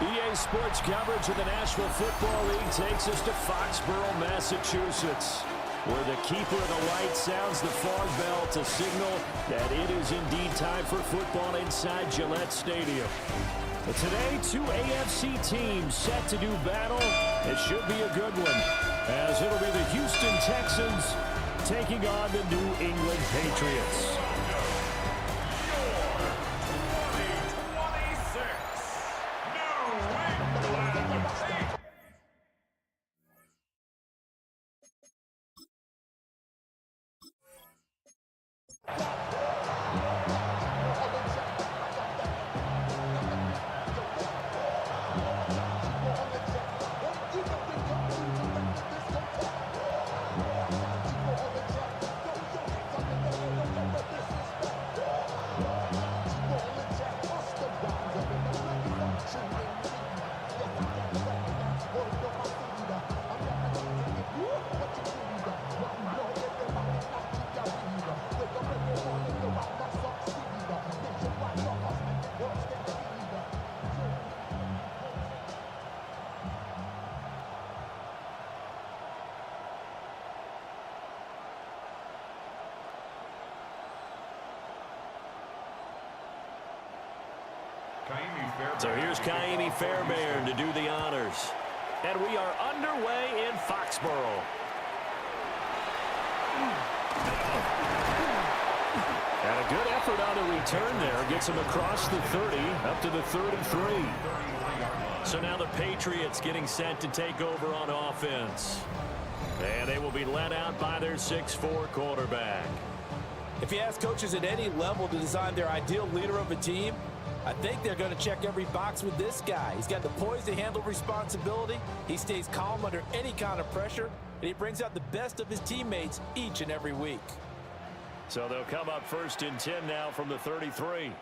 EA Sports coverage of the National Football League takes us to Foxborough, Massachusetts, where the keeper of the light sounds the fog bell to signal that it is indeed time for football inside Gillette Stadium. But today, two AFC teams set to do battle. It should be a good one, as it'll be the Houston Texans taking on the New England Patriots. So here's Kaimi Fairbairn to do the honors. And we are underway in Foxborough. And a good effort on the return there. Gets him across the 30, up to the 33. So now the Patriots getting set to take over on offense. And they will be led out by their 6'4" quarterback. If you ask coaches at any level to design their ideal leader of a team, I think they're going to check every box with this guy. He's got the poise to handle responsibility. He stays calm under any kind of pressure, and he brings out the best of his teammates each and every week. So they'll come up 1st and 10 now from the 33.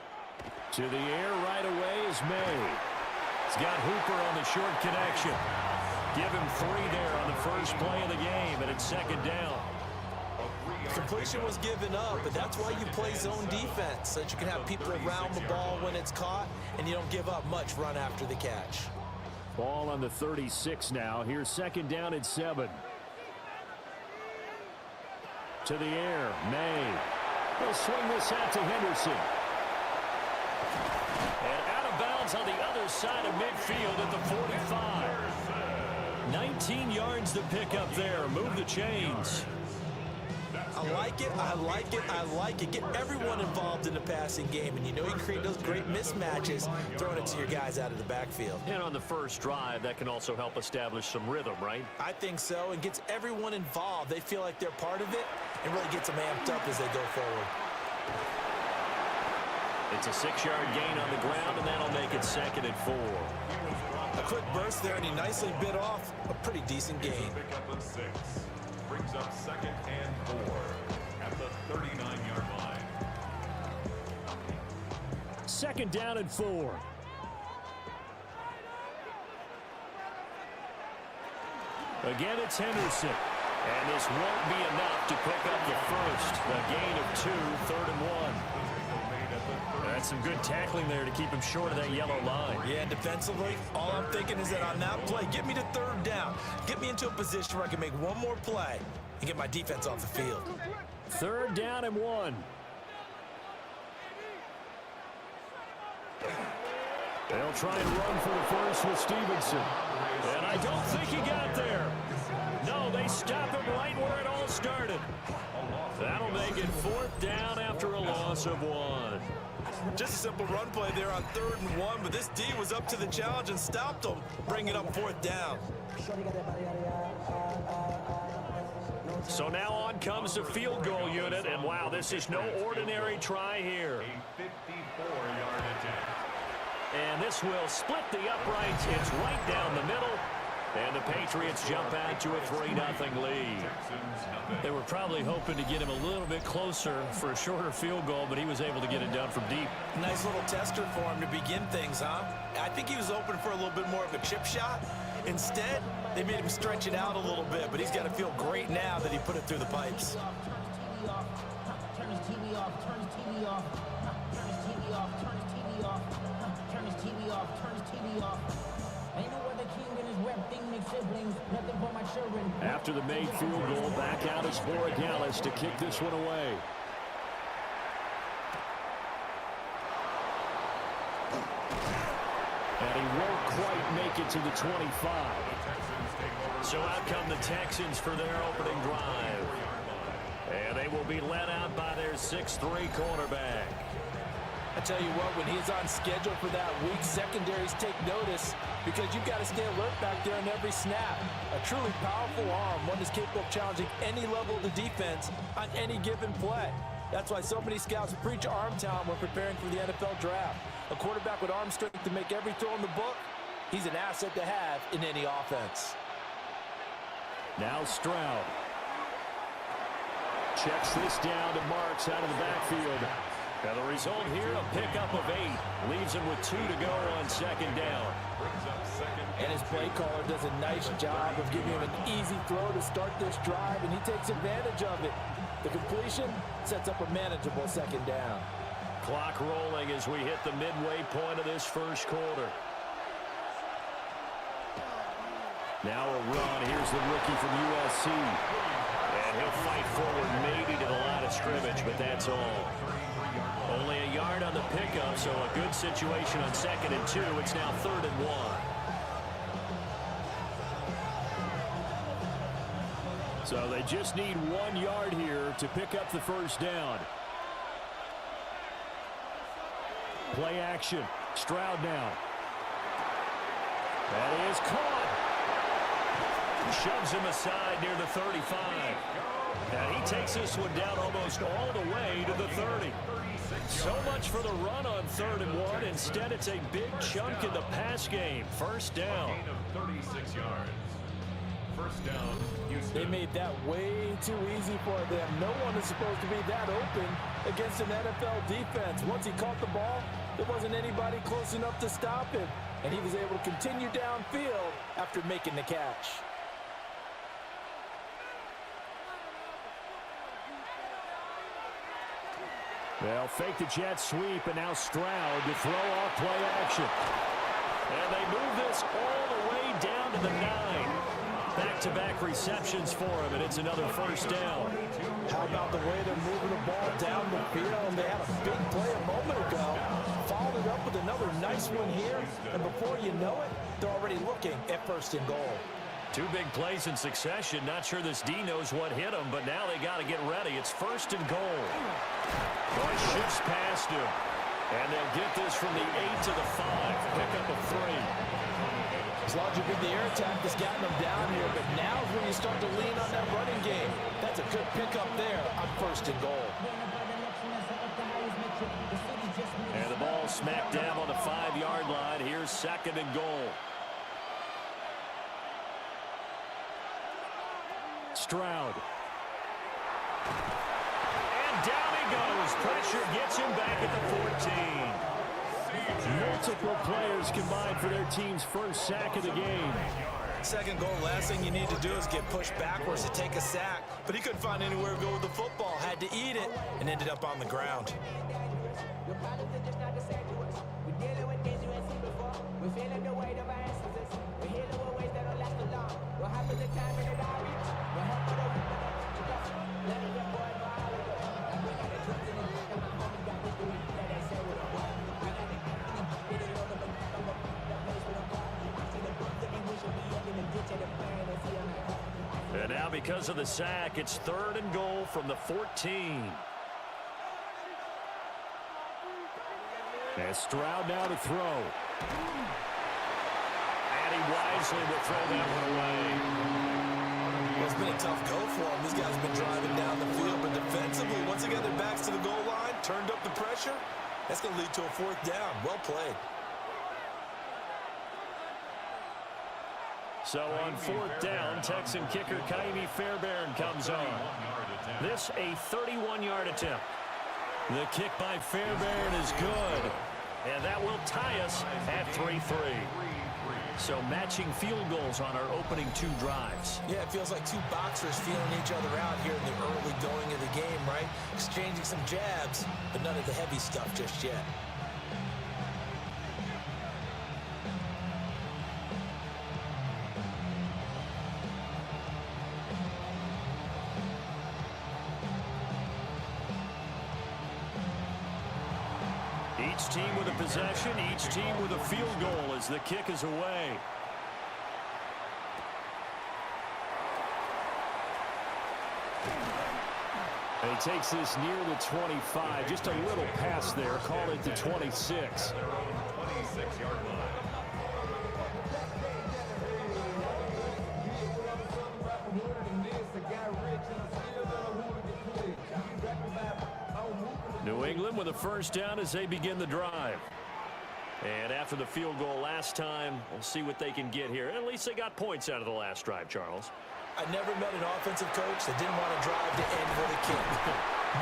To the air right away is May. He's got Hooper on the short connection. Give him 3 there on the first play of the game, and it's 2nd down. Completion was given up, but that's why you play zone defense, so that you can have people around the ball when it's caught, and you don't give up much run after the catch. Ball on the 36 now. Here's 2nd down and 7. To the air, May. He'll swing this out to Henderson. And out of bounds on the other side of midfield at the 45. 19 yards to pick up there. Move the chains. I like it, I like it, I like it. Get everyone involved in the passing game, and you know you create those great mismatches throwing it to your guys out of the backfield. And on the first drive, that can also help establish some rhythm, right? I think so, and gets everyone involved. They feel like they're part of it, and really gets them amped up as they go forward. It's a 6-yard gain on the ground, and that'll make it 2nd and 4. A quick burst there, and he nicely bit off a pretty decent gain. Brings up 2nd and 4 at the 39-yard line. 2nd down and 4. Again, it's Henderson. And this won't be enough to pick up the first. A gain of 2, 3rd and 1. That's some good tackling there to keep him short of that yellow line. Yeah, and defensively, all I'm thinking is that on that play, get me to 3rd down. Get me into a position where I can make one more play and get my defense off the field. 3rd down and 1. They'll try and run for the first with Stevenson. And I don't think he got there. No, they stop him right where it all started. That'll make it 4th down after a loss of 1. Just a simple run play there on 3rd and 1, but this D was up to the challenge and stopped him, bringing up 4th down. So now on comes the field goal unit, and wow, this is no ordinary try here. A 54-yard attempt. And this will split the uprights. It's right down the middle. And the Patriots jump out to a 3-0 lead. They were probably hoping to get him a little bit closer for a shorter field goal, but he was able to get it done from deep. Nice little tester for him to begin things, huh? I think he was open for a little bit more of a chip shot. Instead, they made him stretch it out a little bit, but he's got to feel great now that he put it through the pipes. Turn his TV off, turn his TV off, turn his TV off, turn his TV off, turn his TV off, turn his TV off. siblings, nothing for my children. After the made field goal, back out is Borregales to kick this one away. And he won't quite make it to the 25. So out come the Texans for their opening drive. And they will be led out by their 6'3" cornerback. I tell you what, when he's on schedule for that week, secondaries take notice because you've got to stay alert back there on every snap. A truly powerful arm, one that's capable of challenging any level of the defense on any given play. That's why so many scouts preach arm talent when preparing for the NFL draft. A quarterback with arm strength to make every throw in the book, he's an asset to have in any offense. Now Stroud. Checks this down to Marks out of the backfield. Now the result here, a pickup of 8. Leaves him with 2 to go on second down. And his play caller does a nice job of giving him an easy throw to start this drive, and he takes advantage of it. The completion sets up a manageable second down. Clock rolling as we hit the midway point of this first quarter. Now a run. Here's the rookie from USC. And he'll fight forward maybe to the line of scrimmage, but that's all. Only a yard on the pickup, so a good situation on 2nd and 2. It's now 3rd and 1. So they just need 1 yard here to pick up the first down. Play action. Stroud now. That is caught. Shoves him aside near the 35. And he takes this one down almost all the way to the 30. So much for the run on 3rd and 1. Instead, it's a big chunk in the pass game. First down. 36 yards. First down, Houston. They made that way too easy for them. No one is supposed to be that open against an NFL defense. Once he caught the ball, there wasn't anybody close enough to stop him. And he was able to continue downfield after making the catch. They'll fake the jet sweep, and now Stroud to throw off play action. And they move this all the way down to the 9. Back-to-back receptions for him, and it's another first down. How about the way they're moving the ball down the field? They had a big play a moment ago. Followed it up with another nice one here, and before you know it, they're already looking at 1st and goal. 2 big plays in succession. Not sure this D knows what hit him, but now they got to get ready. It's 1st and goal. Boy, shifts past him. And they'll get this from the 8 to the 5. Pickup of 3. As long as you beat the air attack that's gotten them down here, but now is when you start to lean on that running game. That's a good pickup there on 1st and goal. And the ball smacked down on the 5-yard line. Here's 2nd and goal. Stroud. And down he goes. Pressure gets him back at the 14. Multiple players combined for their team's first sack of the game. 2nd goal, last thing you need to do is get pushed backwards to take a sack. But he couldn't find anywhere to go with the football. Had to eat it and ended up on the ground. And now because of the sack, it's 3rd and goal from the 14. And Stroud now to throw. And he wisely will throw that one away. Well, it's been a tough go for him. These guys have been driving down the field, but defensively, once again, their backs to the goal line, turned up the pressure. That's going to lead to a 4th down. Well played. So on 4th down, Texan kicker Kaimi Fairbairn comes on. This a 31-yard attempt. The kick by Fairbairn is good. And that will tie us at 3-3. So matching field goals on our opening 2 drives. Yeah, it feels like 2 boxers feeling each other out here in the early going of the game, right? Exchanging some jabs, but none of the heavy stuff just yet. Each team with a possession, each team with a field goal as the kick is away. And he takes this near the 25, just a little pass there, call it the 26. Their own 26-yard line. New England with a first down as they begin the drive. And after the field goal last time, we'll see what they can get here. At least they got points out of the last drive, Charles. I never met an offensive coach that didn't want to drive to end with a kick.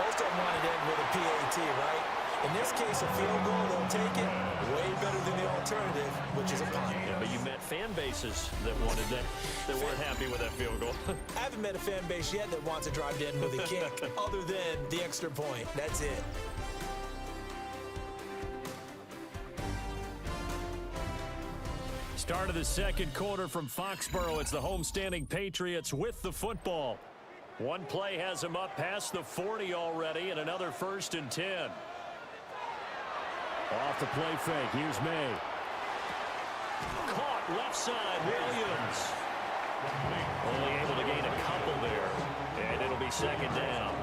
Most of them wanted to end with a PAT, right? In this case, a field goal, they'll take it way better than the alternative, which is a punt. Yeah, but you met fan bases that wanted that weren't happy with that field goal. I haven't met a fan base yet that wants to drive to end with a kick, other than the extra point. That's it. Start of the second quarter from Foxborough. It's the homestanding Patriots with the football. One play has them up past the 40 already, and another 1st and 10. Off the play fake. Here's May. Caught left side. Williams. Only able to gain a couple there, and it'll be second down.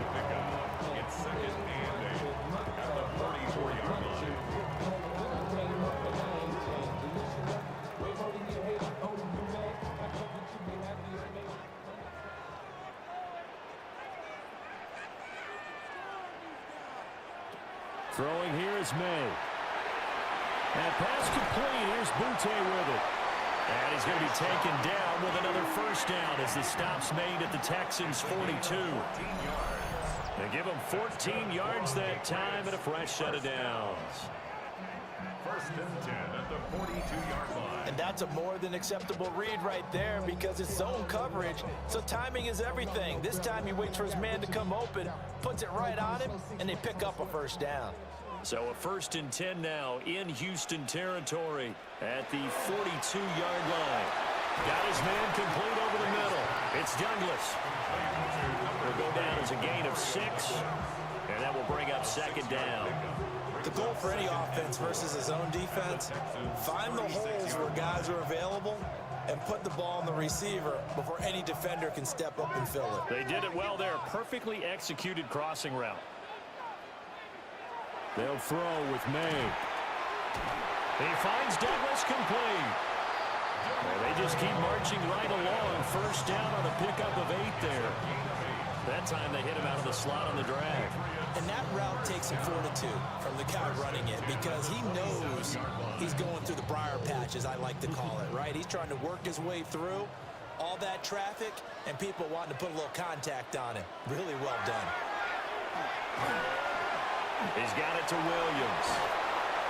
It's second and 8 at the 44-yard line. Throwing here is May. And pass complete. Here's Butte with it. And he's going to be taken down with another first down as the stop's made at the Texans' 42. They give him 14 yards that time and a fresh set of downs. 1st and 10 at the 42-yard line. And that's a more than acceptable read right there because it's zone coverage, so timing is everything. This time he waits for his man to come open, puts it right on him, and they pick up a first down. So a 1st and 10 now in Houston territory at the 42-yard line. Got his man complete over the middle. It's Douglas. Will go down as a gain of 6, and that will bring up second down. The goal for any offense versus his own defense, find the holes where guys are available and put the ball on the receiver before any defender can step up and fill it. They did it well there. Perfectly executed crossing route. They'll throw with May. He finds Douglas complete. Well, they just keep marching right along. First down on a pickup of 8 there. That time they hit him out of the slot on the drag. And that route takes some fortitude from the guy running it because he knows he's going through the briar patch, as I like to call it, right? He's trying to work his way through all that traffic and people wanting to put a little contact on him. Really well done. He's got it to Williams.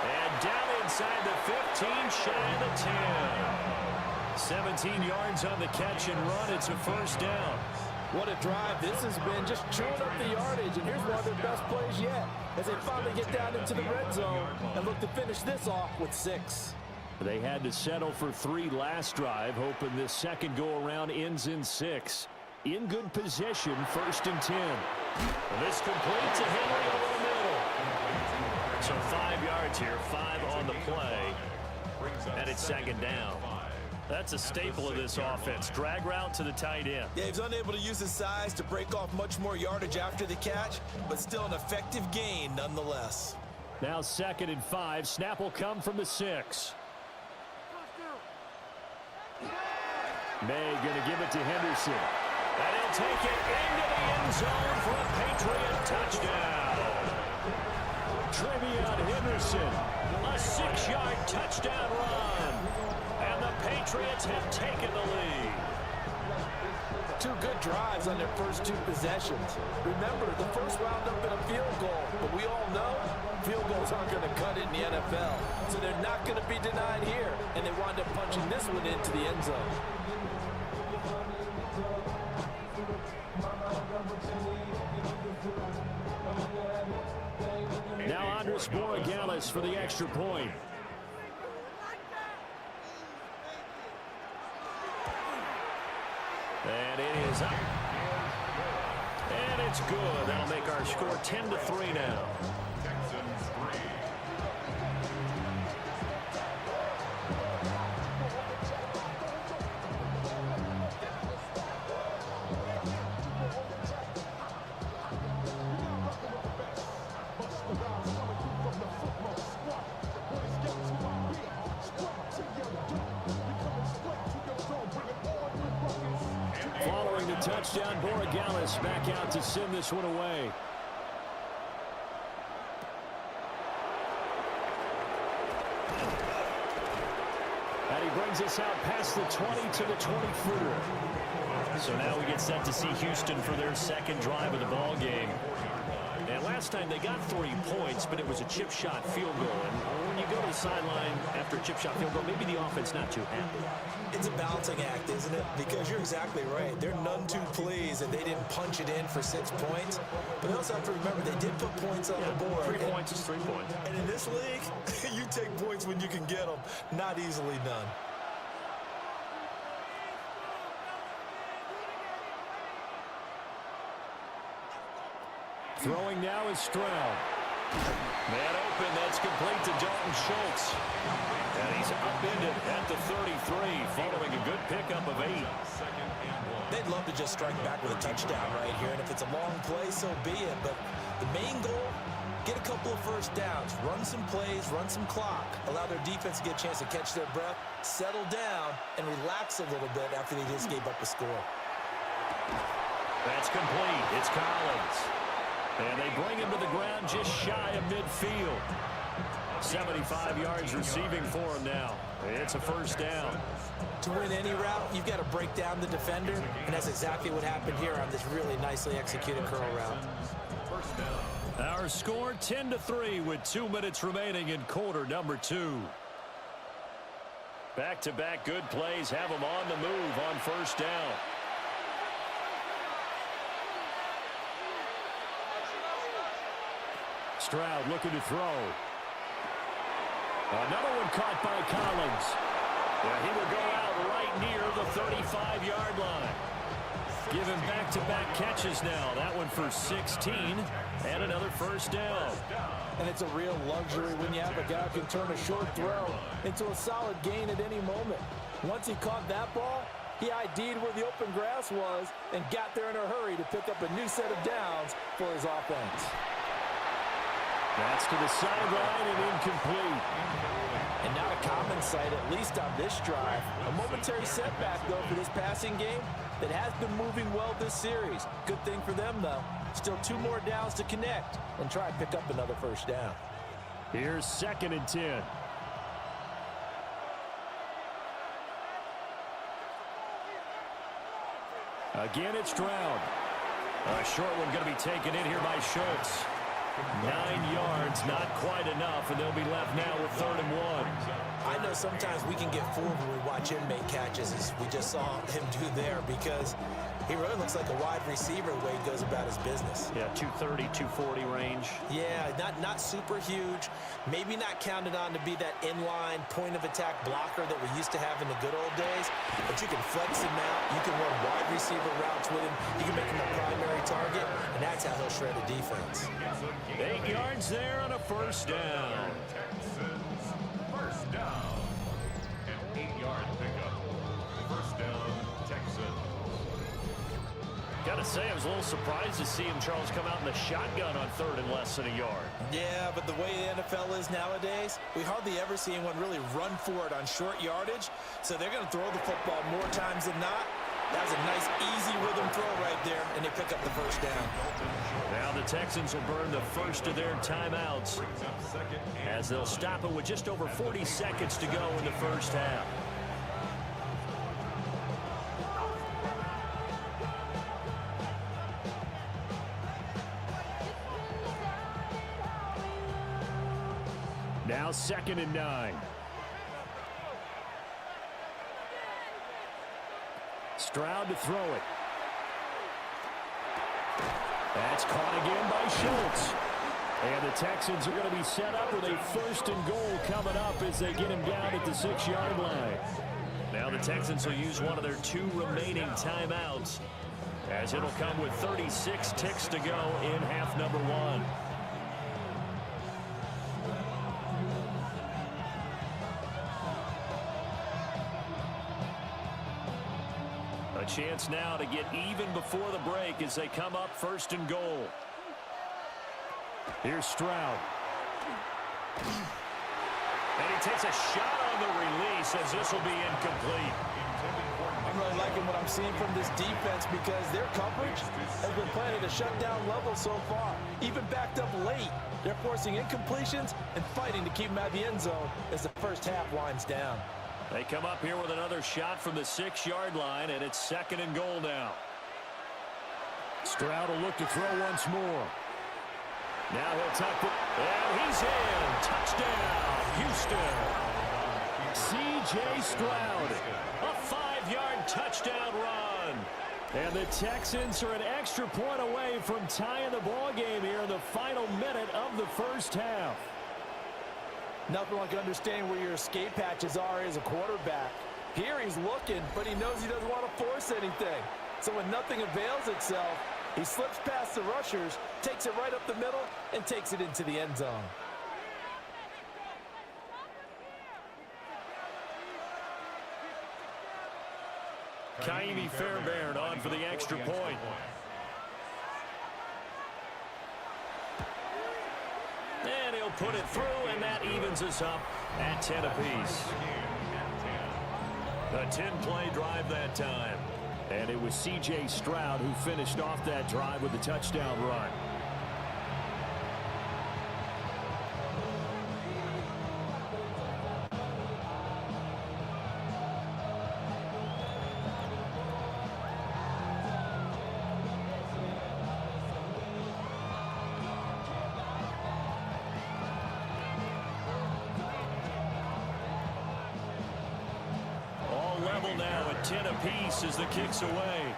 And down inside the 15, shy of the 10. 17 yards on the catch and run. It's a first down. What a drive this has been, just chewing up the yardage, and here's one of their best plays yet as they finally get down into the red zone and look to finish this off with 6. They had to settle for 3 last drive, hoping this second go-around ends in 6. In good position, 1st and 10. And this complete to Henry over the middle. So 5 yards here, 5 on the play, and it's second down. That's a staple of this offense. Drag route to the tight end. Yeah, he's unable to use his size to break off much more yardage after the catch, but still an effective gain nonetheless. Now 2nd and 5. Snap will come from the 6. May going to give it to Henderson. And he'll take it into the end zone for a Patriot touchdown. Trevion Henderson, a 6-yard touchdown run. And the Patriots have taken the lead. 2 good drives on their first 2 possessions. Remember, the first wound up in a field goal, but we all know field goals aren't going to cut it in the NFL. So they're not going to be denied here, and they wound up punching this one into the end zone. Now Andres Borregales for the extra point. And it is up. And it's good. That'll make our score 10-3 now. Texans 3, touchdown, Borregales back out to send this one away. And he brings us out past the 20 to the 24. So now we get set to see Houston for their second drive of the ball game. And last time they got 3 points, but it was a chip shot field goal. And when you go to the sideline after a chip shot field goal, maybe the offense not too happy. It's a balancing act, isn't it? Because you're exactly right. They're none too pleased that they didn't punch it in for 6 points. But we also have to remember they did put points on the board. 3 points is 3 points. And in this league, you take points when you can get them. Not easily done. Throwing now is Stroud. Man open, that's complete to Dalton Schultz. And he's upended at the 33, following a good pickup of 8. They'd love to just strike back with a touchdown right here, and if it's a long play, so be it. But the main goal, get a couple of first downs, run some plays, run some clock, allow their defense to get a chance to catch their breath, settle down, and relax a little bit after they just gave up a score. That's complete. It's Collins. And they bring him to the ground just shy of midfield. 75 yards receiving for him now. It's a first down. To win any route, you've got to break down the defender, and that's exactly what happened here on this really nicely executed curl route. Our score 10-3 with 2 minutes remaining in quarter number 2. Back-to-back good plays have them on the move on first down. Stroud looking to throw. Another one caught by Collins. Yeah, he will go out right near the 35-yard line. Give him back-to-back catches now. That one for 16 and another first down. And it's a real luxury when you have a guy who can turn a short throw into a solid gain at any moment. Once he caught that ball, he ID'd where the open grass was and got there in a hurry to pick up a new set of downs for his offense. That's to the sideline and incomplete. And not a common sight, at least on this drive. A momentary setback, though, for this passing game that has been moving well this series. Good thing for them, though. Still 2 more downs to connect and try and pick up another first down. Here's 2nd and 10. Again, it's Stroud. A short one going to be taken in here by Schultz. 9 yards, not quite enough, and they'll be left now with 3rd and 1. I know sometimes we can get fooled when we watch him make catches, as we just saw him do there, because he really looks like a wide receiver the way he goes about his business. Yeah, 230, 240 range. Yeah, not super huge. Maybe not counted on to be that inline point-of-attack blocker that we used to have in the good old days, but you can flex him out. You can run wide receiver routes with him. You can make him a primary target, and that's how he'll shred a defense. 8 yards there on a first down. Texans, first down. An 8-yard pickup. First down, Texans. Gotta say, I was a little surprised to see him, Charles, come out in the shotgun on 3rd and less than a yard. Yeah, but the way the NFL is nowadays, we hardly ever see anyone really run for it on short yardage, so they're going to throw the football more times than not. That was a nice, easy rhythm throw right there, and they pick up the first down. Now the Texans will burn the first of their timeouts as they'll stop it with just over 40 seconds to go in the first half. Now 2nd and 9. Stroud to throw it. That's caught again by Schultz. And the Texans are going to be set up with a 1st and goal coming up as they get him down at the 6-yard line. Now the Texans will use one of their 2 remaining timeouts, as it'll come with 36 ticks to go in half number 1. A chance now to get even before the break as they come up 1st and goal. Here's Stroud. And he takes a shot on the release as this will be incomplete. I'm really liking what I'm seeing from this defense because their coverage has been playing at a shutdown level so far. Even backed up late, they're forcing incompletions and fighting to keep them out of the end zone as the first half winds down. They come up here with another shot from the 6-yard line, and it's 2nd and goal now. Stroud will look to throw once more. Now he'll tuck it, and he's in. Touchdown, Houston. C.J. Stroud. A 5-yard touchdown run. And the Texans are an extra point away from tying the ball game here in the final minute of the first half. Nothing like understanding where your escape hatches are as a quarterback. Here he's looking, but he knows he doesn't want to force anything. So when nothing avails itself, he slips past the rushers, takes it right up the middle, and takes it into the end zone. Kaimi Fairbairn on for the extra point. And he'll put it through, and that evens us up at 10 apiece. A 10-play drive that time. And it was C.J. Stroud who finished off that drive with the touchdown run. Level now at 10 apiece as the kick's away.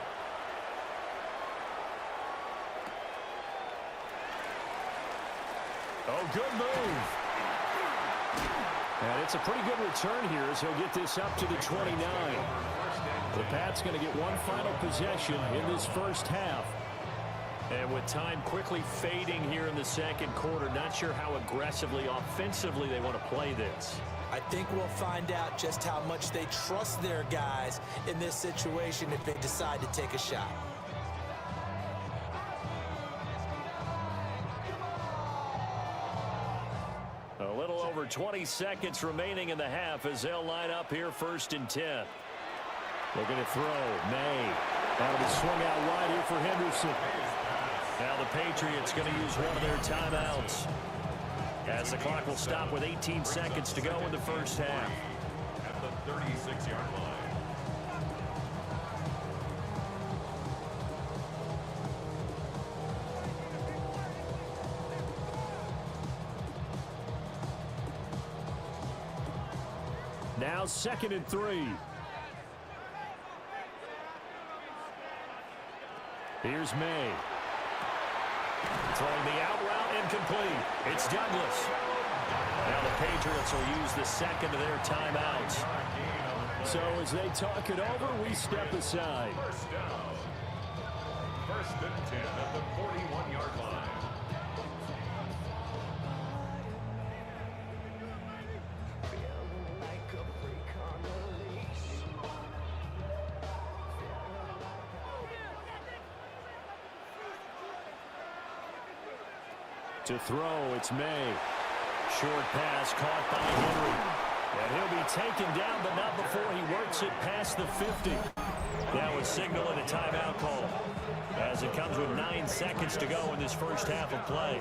Oh, good move. And it's a pretty good return here as he'll get this up to the 29. The Pats going to get one final possession in this first half. And with time quickly fading here in the second quarter, not sure how aggressively, offensively they want to play this. I think we'll find out just how much they trust their guys in this situation if they decide to take a shot. A little over 20 seconds remaining in the half as they'll line up here 1st and 10. Looking to throw. May. That'll be swung out wide here for Henderson. Now the Patriots going to use one of their timeouts, as the clock will stop with 18 seconds to go in the first half. At the 36-yard line. Now 2nd and 3. Here's May. Throwing the out route incomplete. It's Douglas. Now the Patriots will use the second of their timeouts. So as they talk it over, we step aside. First down. 1st and 10 at the 41-yard line. To throw, it's May. Short pass caught by Henry. And he'll be taken down, but not before he works it past the 50. Now a signal and a timeout call, as it comes with 9 seconds to go in this first half of play.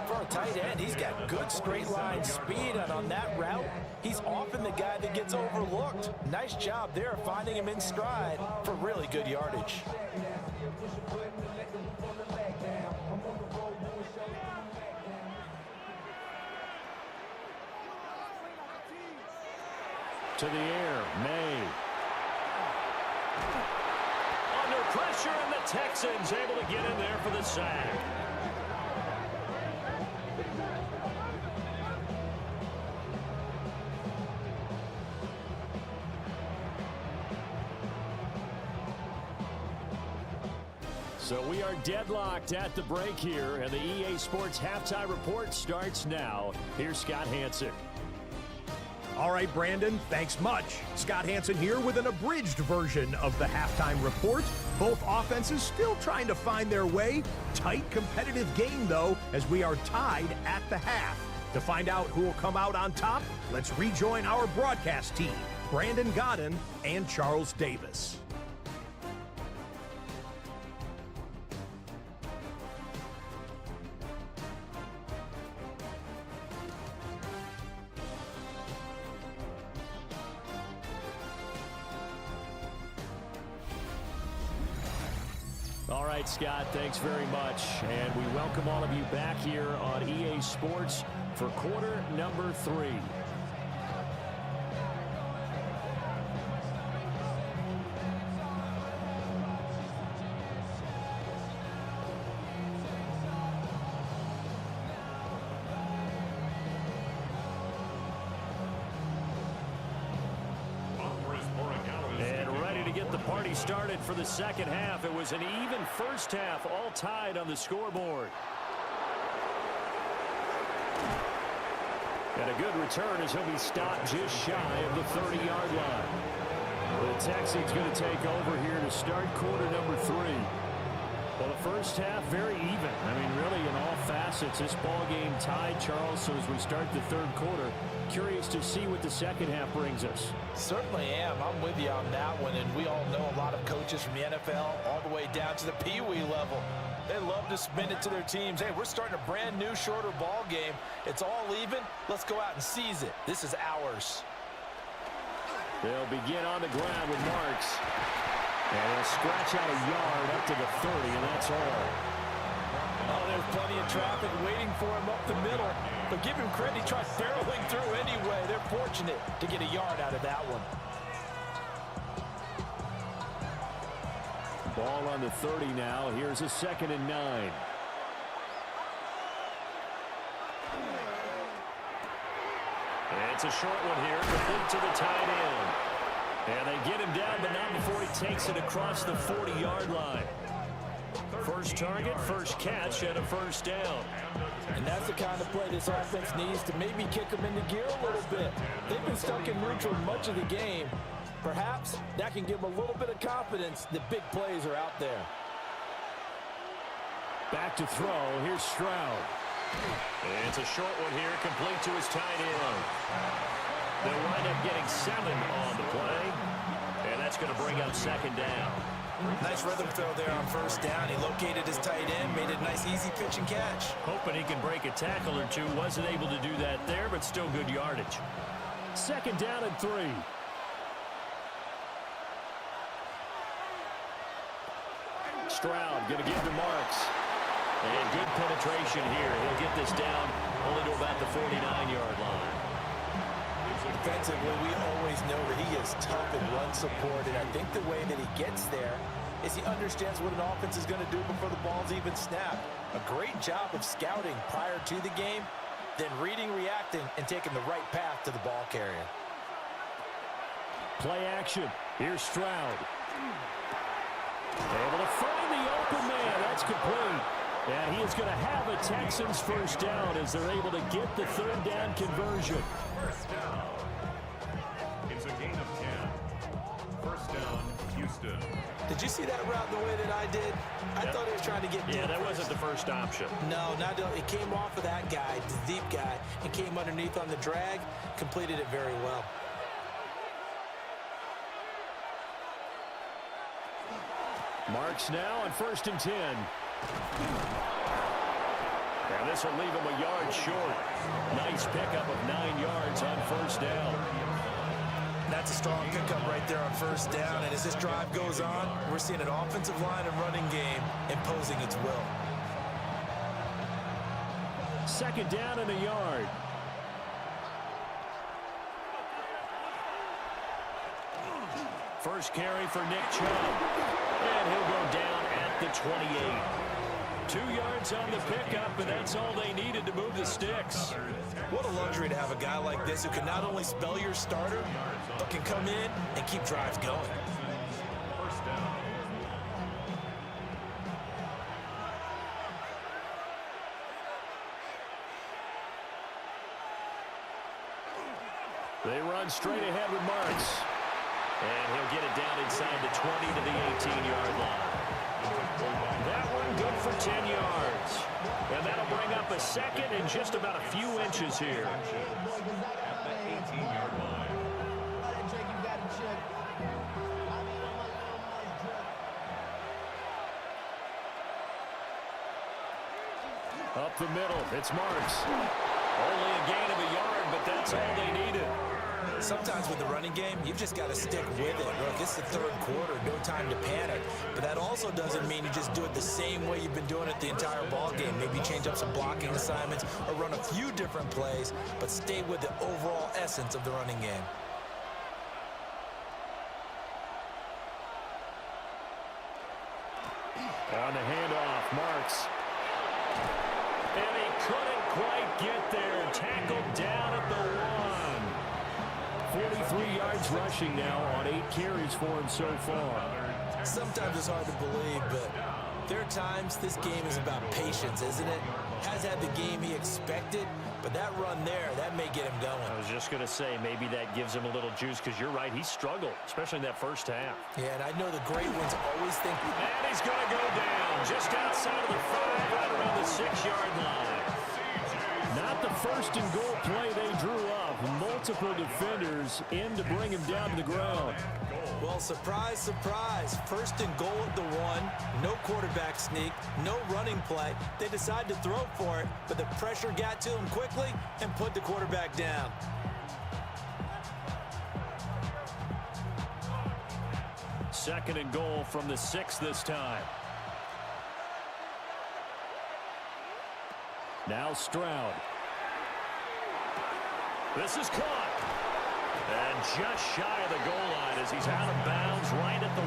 For a tight end, he's got good straight line speed, and on that route, he's often the guy that gets overlooked. Nice job there finding him in stride for really good yardage. To the air, May. Under pressure, and the Texans able to get in there for the sack. So we are deadlocked at the break here, and the EA Sports Halftime Report starts now. Here's Scott Hanson. All right, Brandon, thanks much. Scott Hanson here with an abridged version of the halftime report. Both offenses still trying to find their way. Tight, competitive game, though, as we are tied at the half. To find out who will come out on top, let's rejoin our broadcast team. Brandon Gaudin and Charles Davis. All right, Scott, thanks very much. And we welcome all of you back here on EA Sports for quarter number 3. Started for the second half. It was an even first half, all tied on the scoreboard. And a good return as he'll be stopped just shy of the 30-yard line. The Texans going to take over here to start quarter number 3. Well, the first half, very even. I mean, really, in all facets, this ball game tied, Charles. So as we start the third quarter, curious to see what the second half brings us. Certainly am. I'm with you on that one. And we all know a lot of coaches from the NFL all the way down to the Pee-wee level. They love to spin it to their teams. Hey, we're starting a brand new, shorter ball game. It's all even. Let's go out and seize it. This is ours. They'll begin on the ground with Marks. And he'll scratch out a yard up to the 30, and that's all. Oh, there's plenty of traffic waiting for him up the middle. But give him credit, he tried barreling through anyway. They're fortunate to get a yard out of that one. Ball on the 30 now. Here's a 2nd and 9. And it's a short one here, complete to the tight end. And they get him down, but not before he takes it across the 40-yard line. First target, first catch, and a first down. And that's the kind of play this offense needs to maybe kick them into gear a little bit. They've been stuck in neutral much of the game. Perhaps that can give them a little bit of confidence that big plays are out there. Back to throw. Here's Stroud. And it's a short one here, complete to his tight end. They'll wind up getting 7 on the play, and that's going to bring up 2nd down. Nice rhythm throw there on first down. He located his tight end, made it a nice easy pitch and catch. Hoping he can break a tackle or two. Wasn't able to do that there, but still good yardage. 2nd down and 3. Stroud going to give to Marks. And good penetration here. He'll get this down only to about the 49-yard line. Defensively, we always know that he is tough and run support, and I think the way that he gets there is he understands what an offense is going to do before the ball's even snapped. A great job of scouting prior to the game, then reading, reacting, and taking the right path to the ball carrier. Play action. Here's Stroud. Able to find the open man. That's complete. And he is going to have a Texans first down as they're able to get the 3rd down conversion. First down. It's a gain of 10. First down, Houston. Did you see that route the way that I did? I thought he was trying to get deep. Yeah, that wasn't the first option. No, not it came off of that guy, the deep guy, and came underneath on the drag, completed it very well. Marks now on 1st and 10. And this will leave him a yard short. Nice pickup of 9 yards on first down. That's a strong pickup right there on first down. And as this drive goes on, we're seeing an offensive line and running game imposing its will. 2nd down and a yard. First carry for Nick Chubb. And he'll go down at the 28. 2 yards on the pickup, and that's all they needed to move the sticks. What a luxury to have a guy like this who can not only spell your starter, but can come in and keep drives going. First down. They run straight ahead with Marks. And he'll get it down inside the 20 to the 18-yard line. That one good for 10 yards. And that'll bring up a 2nd and just about a few inches here. At the 18-yard line. Up the middle, it's Marks. Only a gain of a yard, but that's all they needed. Sometimes with the running game, you've just got to stick with it. Look, it's the third quarter, no time to panic. But that also doesn't mean you just do it the same way you've been doing it the entire ball game. Maybe change up some blocking assignments or run a few different plays, but stay with the overall essence of the running game. On the handoff, Marks. And he couldn't quite get there. Tackled down at the 1. 43 yards rushing now on 8 carries for him so far. Sometimes it's hard to believe, but there are times this game is about patience, isn't it? Has had the game he expected, but that run there, that may get him going. I was just going to say, maybe that gives him a little juice, because you're right, he struggled, especially in that first half. Yeah, and I know the great ones always think... And he's going to go down just outside of the 5, right around the 6-yard line. Not the first and goal play they drew up. Multiple defenders in to bring him down to the ground. Well, surprise, surprise. First and goal at the 1. No quarterback sneak. No running play. They decide to throw for it, but the pressure got to him quickly and put the quarterback down. Second and goal from the 6 this time. Now Stroud. This is caught. And just shy of the goal line as he's out of bounds right at the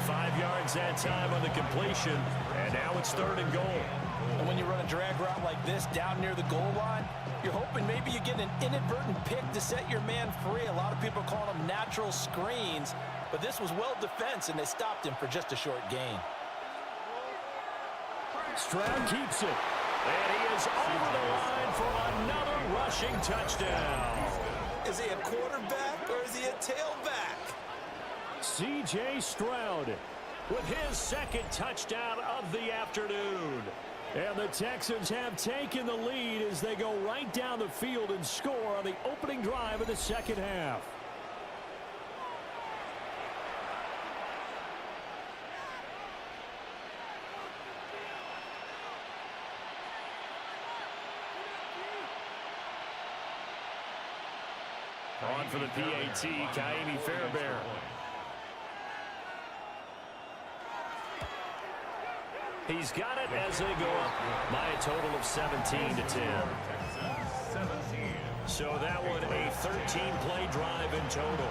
1. 5 yards that time on the completion. And now it's third and goal. And when you run a drag route like this down near the goal line, you're hoping maybe you get an inadvertent pick to set your man free. A lot of people call them natural screens. But this was well defense, and they stopped him for just a short gain. Stroud keeps it. And he is over the line for another rushing touchdown. Is he a quarterback or is he a tailback? C.J. Stroud with his second touchdown of the afternoon. And the Texans have taken the lead as they go right down the field and score on the opening drive of the second half. On for the PAT, Kaimi Fairbairn. He's got it as they go up by a total of 17-10. So that one a 13-play drive in total.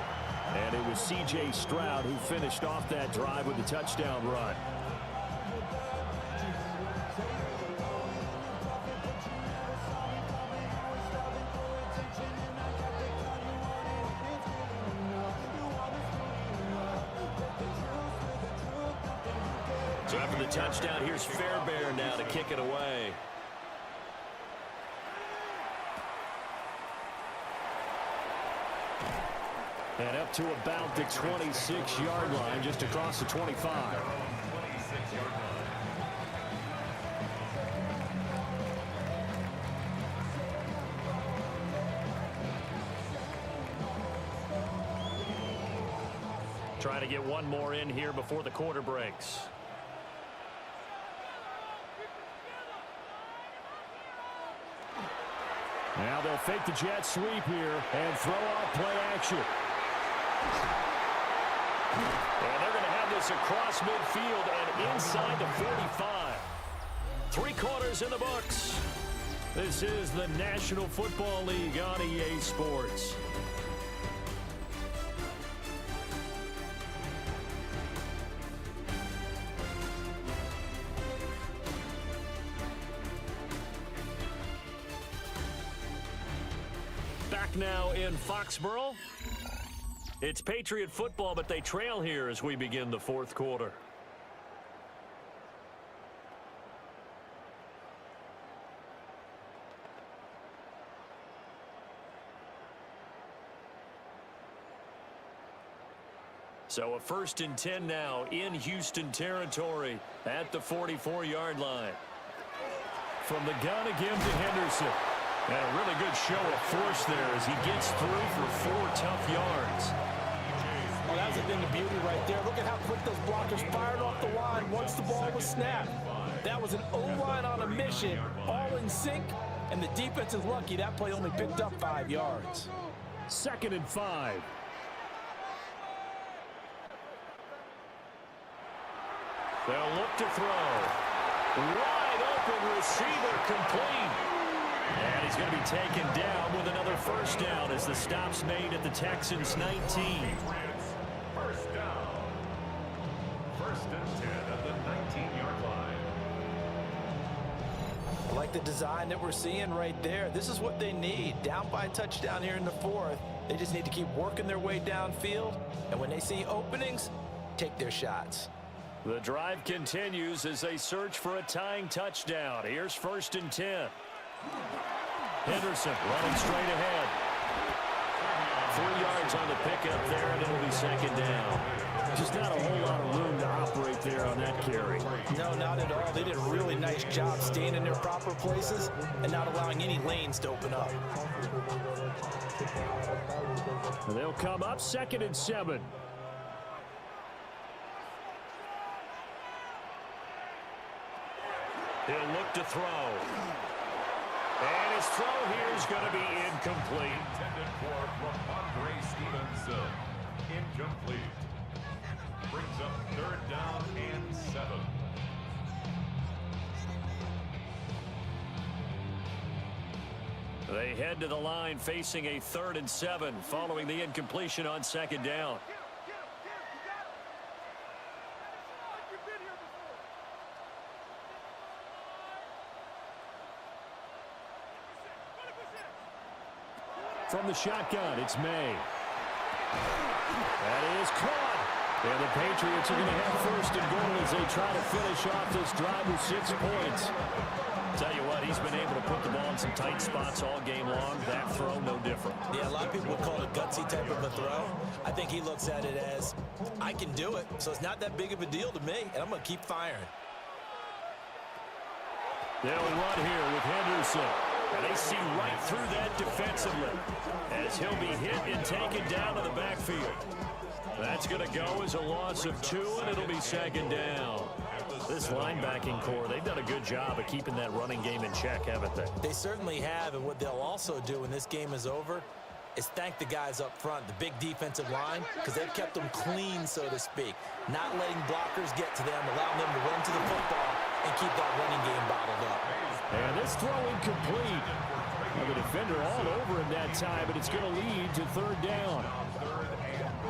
And it was C.J. Stroud who finished off that drive with the touchdown run. So after the touchdown, here's Fairbairn now to kick it away. And up to about the 26-yard line, just across the 25. Trying to get one more in here before the quarter breaks. Now they'll fake the jet sweep here and throw out play action. And they're going to have this across midfield and inside the 45. 3 quarters in the books. This is the National Football League on EA Sports. Back now in Foxborough. It's Patriot football, but they trail here as we begin the fourth quarter. So a 1st and 10 now in Houston territory at the 44-yard line. From the gun again to Henderson. And a really good show of force there as he gets through for 4 tough yards. Well, that's a thing of beauty right there. Look at how quick those blockers fired off the line once the ball was snapped. That was an O-line on a mission, all in sync, and the defense is lucky that play only picked up 5 yards. 2nd and 5. They'll look to throw. Wide open receiver, complete. And he's going to be taken down with another first down as the stop's made at the Texans' 19. First down. 1st and 10 at the 19-yard line. I like the design that we're seeing right there. This is what they need. Down by a touchdown here in the 4th. They just need to keep working their way downfield. And when they see openings, take their shots. The drive continues as they search for a tying touchdown. Here's 1st and 10. Henderson running straight ahead. 3 yards on the pickup there, and it'll be 2nd down. Just not a whole lot of room to operate there on that carry. No, not at all. They did a really nice job staying in their proper places and not allowing any lanes to open up. They'll come up 2nd and 7. He'll look to throw. And his throw here is going to be incomplete. Intended for Ramondre Stevenson. Incomplete. Brings up 3rd down and 7. They head to the line facing a 3rd and 7 following the incompletion on 2nd down. From the shotgun, it's May. That is caught. And the Patriots are going to have 1st and goal as they try to finish off this drive with 6 points. Tell you what, he's been able to put the ball in some tight spots all game long. That throw, no different. Yeah, a lot of people would call it a gutsy type of a throw. I think he looks at it as, I can do it, so it's not that big of a deal to me, and I'm going to keep firing. They'll run here with Henderson. And they see right through that defensively as he'll be hit and taken down to the backfield. That's going to go as a loss of 2, and it'll be 2nd down. This linebacking core, they've done a good job of keeping that running game in check, haven't they? They certainly have, and what they'll also do when this game is over is thank the guys up front, the big defensive line, because they've kept them clean, so to speak. Not letting blockers get to them, allowing them to run to the football and keep that running game bottled up. And this throw incomplete. The defender all over him that time, but it's going to lead to 3rd down.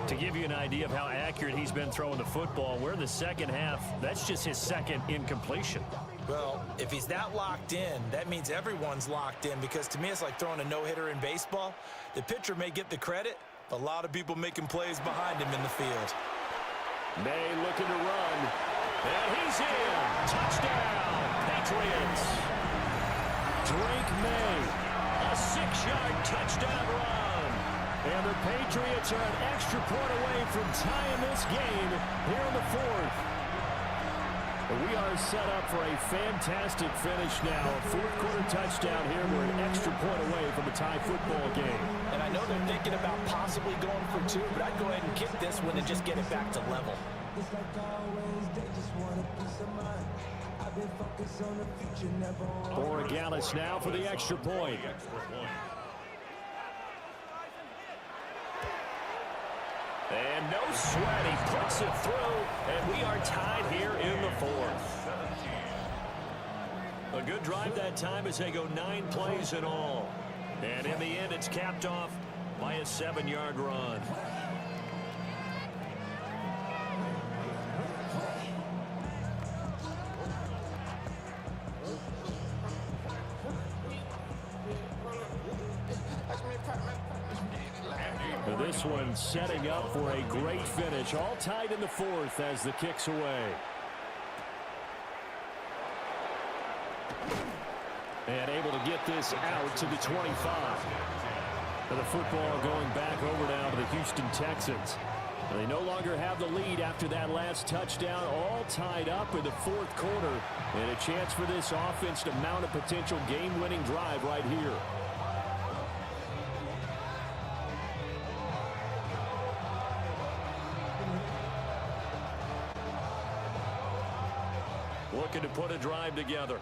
To give you an idea of how accurate he's been throwing the football, we're in the 2nd half. That's just his 2nd incompletion. Well, if he's that locked in, that means everyone's locked in, because to me it's like throwing a no-hitter in baseball. The pitcher may get the credit, but a lot of people making plays behind him in the field. May looking to run. And he's in. Touchdown, Patriots. Drake May, a 6-yard touchdown run. And the Patriots are an extra point away from tying this game here in the 4th. We are set up for a fantastic finish now. A 4th quarter touchdown here. We're an extra point away from a tie football game. And I know they're thinking about possibly going for 2, but I'd go ahead and kick this one and just get it back to level. Borregales now for the extra point. And no sweat, he puts it through, and we are tied here in the 4th. A good drive that time as they go 9 plays in all. And in the end, it's capped off by a 7-yard run. This one setting up for a great finish. All tied in the 4th as the kick's away. And able to get this out to the 25. And the football going back over now to the Houston Texans. And they no longer have the lead after that last touchdown. All tied up in the 4th quarter. And a chance for this offense to mount a potential game-winning drive right here. looking to put a drive together.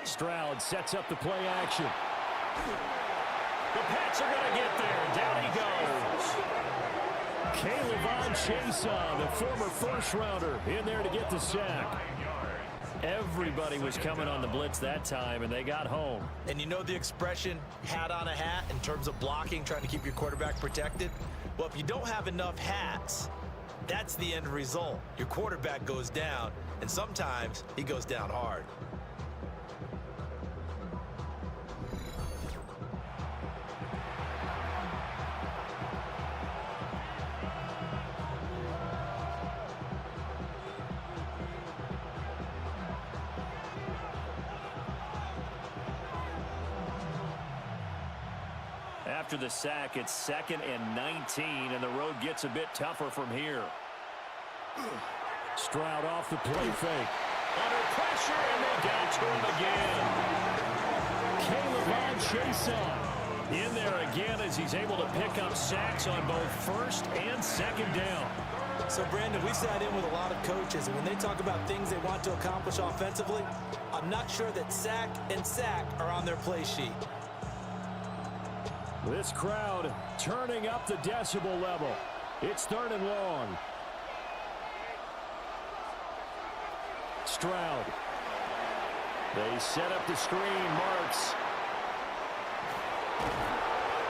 Stroud sets up the play action. The Pats are going to get there. Down he goes. Caleb Chason, the former first-rounder, in there to get the sack. Everybody was coming on the blitz that time, and they got home. And you know the expression, hat on a hat, in terms of blocking, trying to keep your quarterback protected? Well, if you don't have enough hats, that's the end result. Your quarterback goes down, and sometimes he goes down hard. After the sack, it's 2nd and 19, and the road gets a bit tougher from here. Stroud off the play fake. Under pressure, and they got to him again. Caleb Chason in there again as he's able to pick up sacks on both first and second down. So, Brandon, we sat in with a lot of coaches, and when they talk about things they want to accomplish offensively, I'm not sure that sack and sack are on their play sheet. This crowd turning up the decibel level. It's 3rd and long. Stroud. They set up the screen. Marks.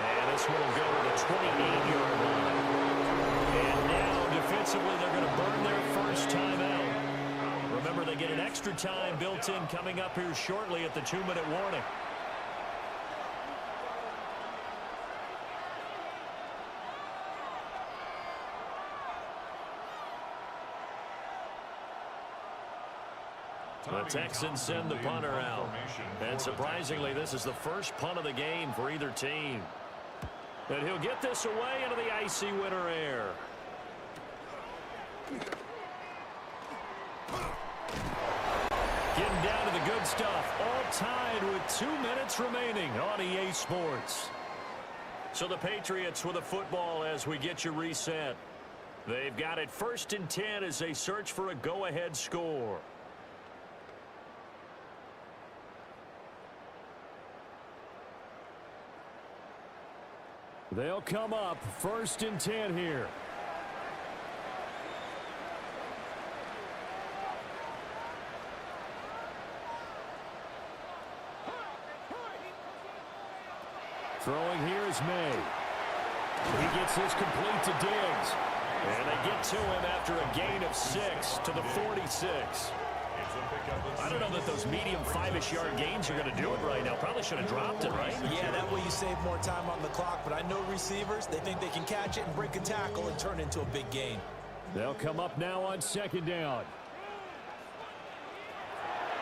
And this one will go to the 28-yard line. And now, defensively, they're going to burn their first timeout. Remember, they get an extra time built in coming up here shortly at the 2-minute warning. The Texans send the punter out. And surprisingly, this is the first punt of the game for either team. And he'll get this away into the icy winter air. Getting down to the good stuff. All tied with 2 minutes remaining on EA Sports. So the Patriots with a football as we get you reset. They've got it 1st and 10 as they search for a go-ahead score. They'll come up 1st and 10 here. Throwing here is May. He gets this complete to Diggs. And they get to him after a gain of 6 to the 46. I don't know that those medium 5-ish yard gains are going to do it right now. Probably should have dropped it, right? Yeah, that way you save more time on the clock. But I know receivers, they think they can catch it and break a tackle and turn it into a big gain. They'll come up now on 2nd down.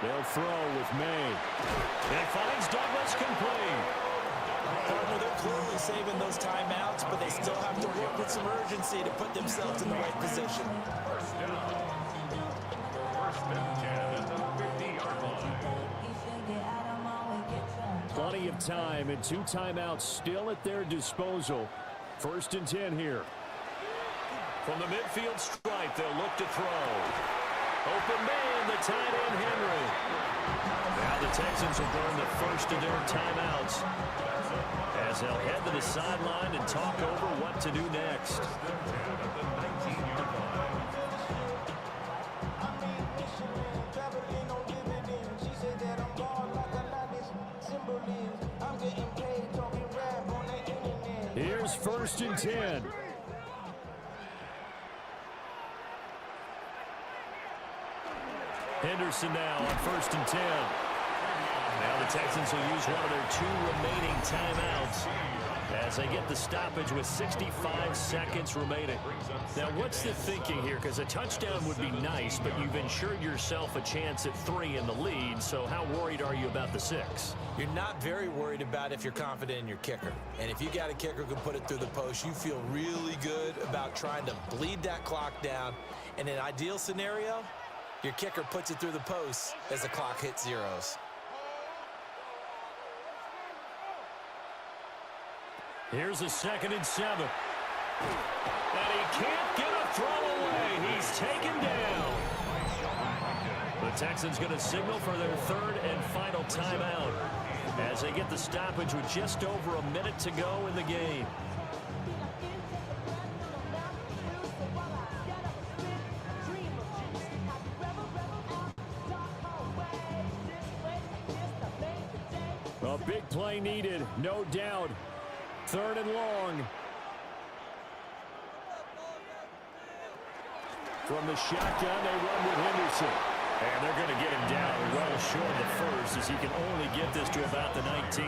They'll throw with May. And finds Douglas complete. Partner, they're clearly saving those timeouts, but they still have to work with some urgency to put themselves in the right position. First down. 1st and 10 at the 50-yard line. Plenty of time and 2 timeouts still at their disposal. 1st and 10 here. From the midfield stripe, they'll look to throw. Open man, the tight end, Henry. Now the Texans will burn the first of their timeouts as they'll head to the sideline and talk over what to do next. Here's 1st and 10. Henderson now on 1st and 10. Now the Texans will use one of their 2 remaining timeouts as they get the stoppage with 65 seconds remaining. Now, what's the thinking here? Because a touchdown would be nice, but you've ensured yourself a chance at 3 in the lead, so how worried are you about the 6? You're not very worried about if you're confident in your kicker. And if you got a kicker who can put it through the post, you feel really good about trying to bleed that clock down. In an ideal scenario, your kicker puts it through the post as the clock hits zeros. Here's a 2nd and 7. And he can't get a throw away. He's taken down. The Texans going to signal for their third and final timeout as they get the stoppage with just over a minute to go in the game. A big play needed, no doubt. Third and long. From the shotgun, they run with Henderson. And they're going to get him down well short of the first, as he can only get this to about the 19.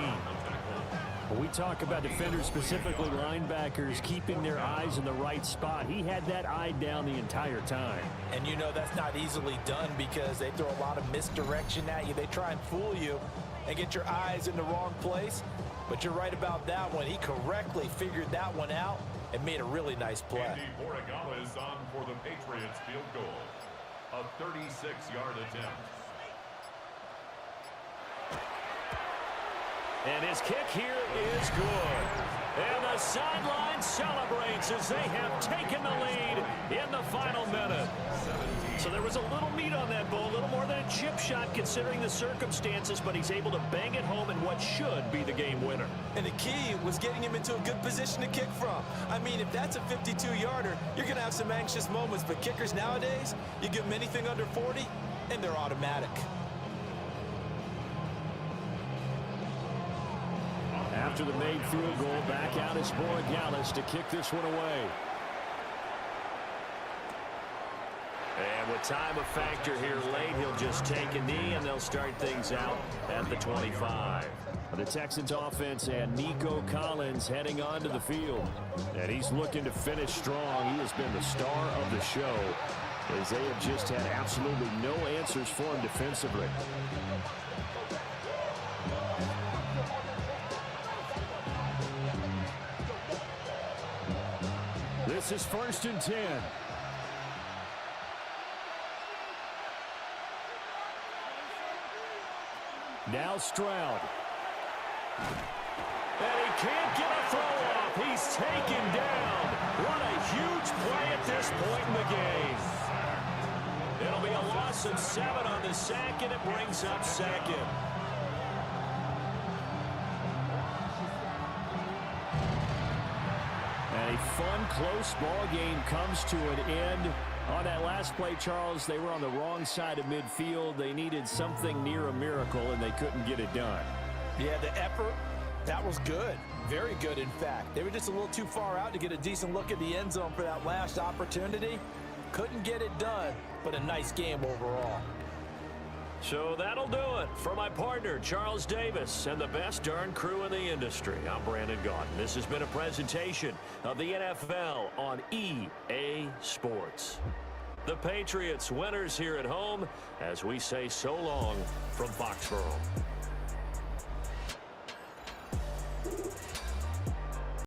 When we talk about defenders, specifically linebackers, keeping their eyes in the right spot, he had that eye down the entire time. And you know that's not easily done because they throw a lot of misdirection at you. They try and fool you and get your eyes in the wrong place. But you're right about that one. He correctly figured that one out and made a really nice play. Andy Borregala is on for the Patriots field goal. A 36-yard attempt. And his kick here is good. And the sideline celebrates as they have taken the lead in the final minute. So there was a little meat on that ball, a little more than a chip shot considering the circumstances, but he's able to bang it home in what should be the game winner. And the key was getting him into a good position to kick from. I mean, if that's a 52-yarder, you're going to have some anxious moments, but kickers nowadays, you give them anything under 40, and they're automatic. After the made field goal, back out is Borregala to kick this one away. And with time a factor here late, he'll just take a knee, and they'll start things out at the 25. The Texans offense and Nico Collins heading onto the field. And he's looking to finish strong. He has been the star of the show as they have just had absolutely no answers for him defensively. This is 1st and 10. Now Stroud. And he can't get a throw off. He's taken down. What a huge play at this point in the game. It'll be a loss of 7 on the sack, and it brings up second. And a fun, close ball game comes to an end. On that last play, Charles, they were on the wrong side of midfield. They needed something near a miracle, and they couldn't get it done. Yeah, the effort, that was good. Very good, in fact. They were just a little too far out to get a decent look at the end zone for that last opportunity. Couldn't get it done, but a nice game overall. So that'll do it for my partner, Charles Davis, and the best darn crew in the industry. I'm Brandon Gaudin. This has been a presentation of the NFL on EA Sports. The Patriots winners here at home as we say so long from Foxborough.